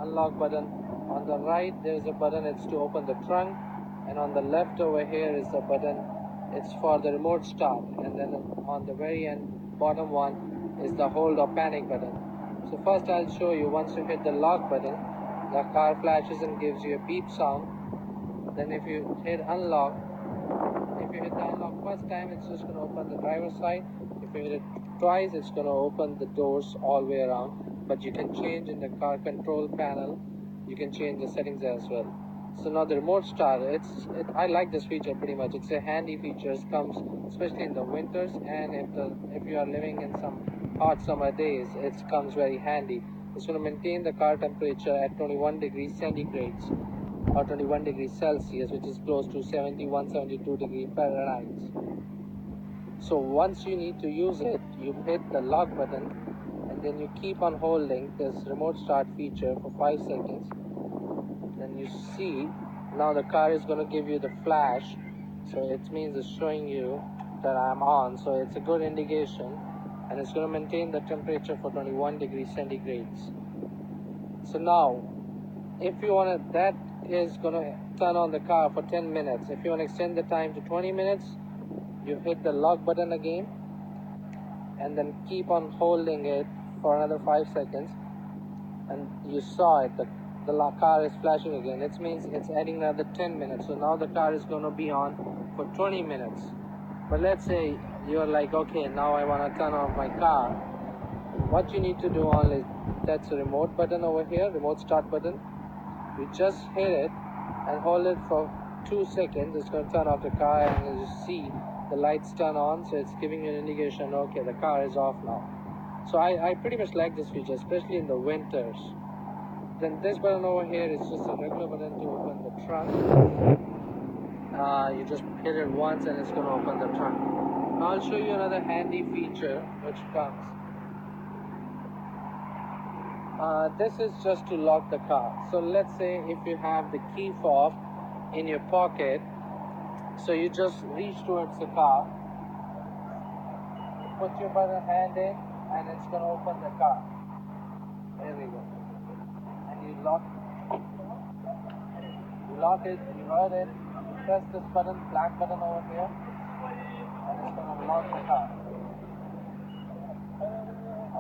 unlock button. On the right there is a button, it's to open the trunk, and on the left over here is the button, it's for the remote start, and then on the very end bottom one is the hold or panic button. So first I'll show you. Once you hit the lock button, the car flashes and gives you a beep sound. Then if you hit unlock, if you hit the unlock first time, it's just going to open the driver's side. If you hit it twice, it's going to open the doors all the way around. But you can change in the car control panel, you can change the settings as well. So now the remote start, I like this feature pretty much. It's a handy feature. It comes especially in the winters, and if you are living in some hot summer days, it comes very handy. It's going to maintain the car temperature at 21 degrees centigrades or 21 degrees Celsius, which is close to 71, 72 degrees Fahrenheit. So once you need to use it, you hit the lock button and then you keep on holding this remote start feature for 5 seconds. Then you see now the car is going to give you the flash, so it means it's showing you that I'm on, so it's a good indication, and it's going to maintain the temperature for 21 degrees centigrades. So now if you want to, that is going to turn on the car for 10 minutes. If you want to extend the time to 20 minutes, you hit the lock button again and then keep on holding it for another 5 seconds, and you saw it, the car is flashing again. It means it's adding another 10 minutes. So now the car is going to be on for 20 minutes. But let's say you're like, okay, now I want to turn off my car. What you need to do only, that's a remote button over here, remote start button. You just hit it and hold it for 2 seconds. It's going to turn off the car, and you see the lights turn on, so it's giving you an indication, okay, the car is off now. So I pretty much like this feature, especially in the winters. Then this button over here is just a regular button to open the trunk. You just hit it once and it's going to open the trunk. Now I'll show you another handy feature which comes. This is just to lock the car. So let's say if you have the key fob in your pocket, so you just reach towards the car, put your other hand in, and it's going to open the car. There we go. And you lock it, you heard it, you press this button, black button over here, and it's going to lock the car.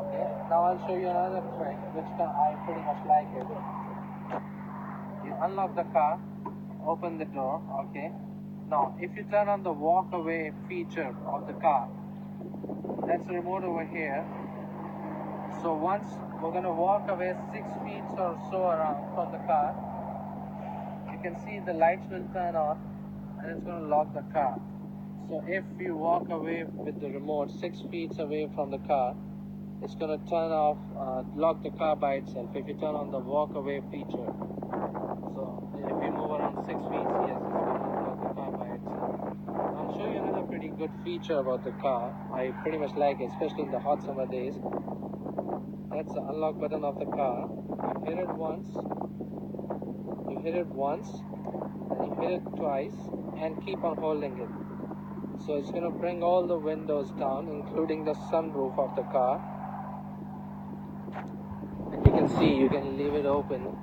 Okay, now I'll show you another trick which I pretty much like it. You unlock the car, open the door, okay. Now if you turn on the walk away feature of the car, that's the remote over here. So once we're going to walk away 6 feet or so around from the car, you can see the lights will turn on and it's going to lock the car. So if you walk away with the remote 6 feet away from the car, it's going to turn off, lock the car by itself if you turn on the walk away feature. So if you move around 6 feet, yes, it's going to lock the car by itself. I'll show you another pretty good feature about the car. I pretty much like it, especially in the hot summer days. That's the unlock button of the car. You hit it once, and you hit it twice, and keep on holding it. So it's going to bring all the windows down, including the sunroof of the car. And you can see, you can leave it open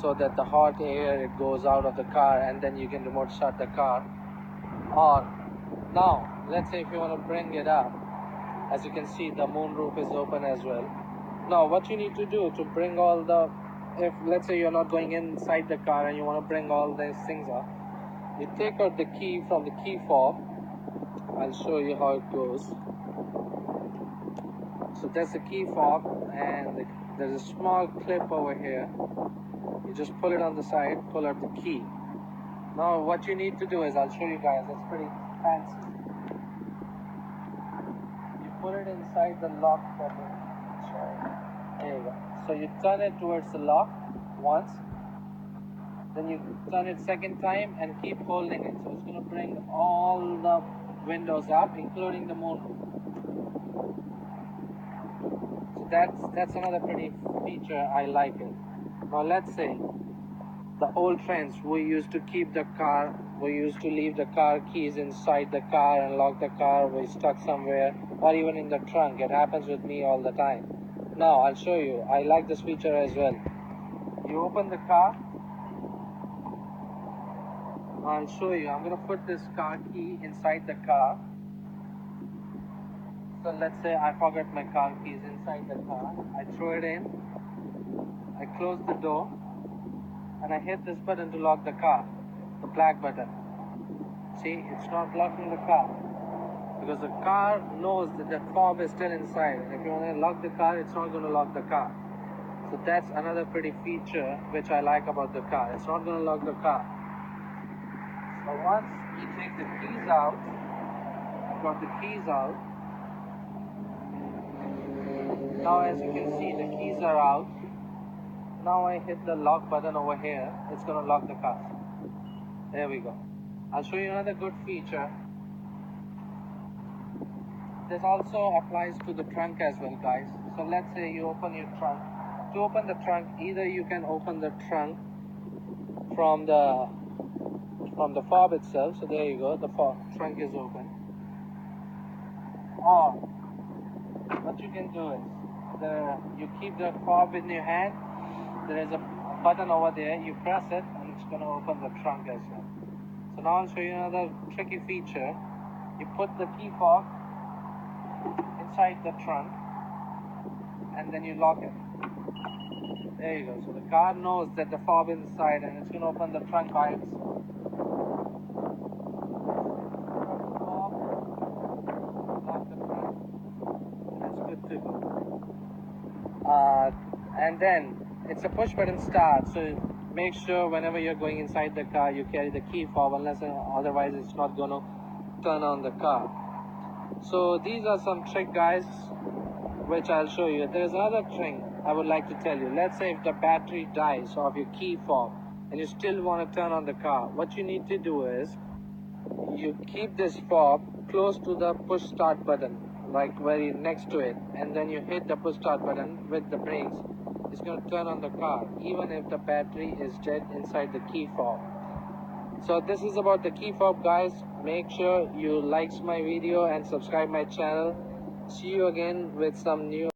so that the hot air, it goes out of the car, and then you can remote start the car. Or now, let's say if you want to bring it up, as you can see, the moonroof is open as well. Now what you need to do to bring all the, if let's say you're not going inside the car and you want to bring all these things up, you take out the key from the key fob. I'll show you how it goes. So that's the key fob, and there's a small clip over here. You just pull it on the side, pull out the key. Now what you need to do is, I'll show you guys, it's pretty fancy. You put it inside the lock button. There you go. So you turn it towards the lock once, then you turn it second time and keep holding it. So it's going to bring all the windows up, including the moonroof. So that's another pretty feature. I like it. Now let's say the old trends, we used to keep the car, we used to leave the car keys inside the car and lock the car, we stuck somewhere, or even in the trunk. It happens with me all the time. Now I'll show you, I like this feature as well. You open the car. I'll show you. I'm going to put this car key inside the car. So let's say I forgot my car keys inside the car. I throw it in. I close the door. And I hit this button to lock the car. The black button. See, it's not locking the car. Because the car knows that the fob is still inside. And if you want to lock the car, it's not going to lock the car. So that's another pretty feature which I like about the car. It's not going to lock the car. So once you take the keys out, I've got the keys out. Now as you can see, the keys are out. Now I hit the lock button over here. It's going to lock the car. There we go. I'll show you another good feature. This also applies to the trunk as well, guys. So let's say you open your trunk. To open the trunk, either you can open the trunk from the fob itself. So there you go, the trunk is open. Or what you can do is, you keep the fob in your hand. There is a button over there. You press it, and it's going to open the trunk as well. So now I'll show you another tricky feature. You put the key fob inside the trunk, and then you lock it. There you go. So the car knows that the fob is inside, and it's going to open the trunk by itself. Lock the trunk, and it's good to go. And then it's a push button start. So make sure whenever you're going inside the car, you carry the key fob, otherwise it's not going to turn on the car. So these are some tricks, guys, which I'll show you. There's another trick I would like to tell you. Let's say if the battery dies of your key fob and you still want to turn on the car, what you need to do is you keep this fob close to the push start button, like very next to it, and then you hit the push start button with the brakes. It's going to turn on the car even if the battery is dead inside the key fob. So this is about the key fob, guys. Make sure you like my video and subscribe my channel. See you again with some new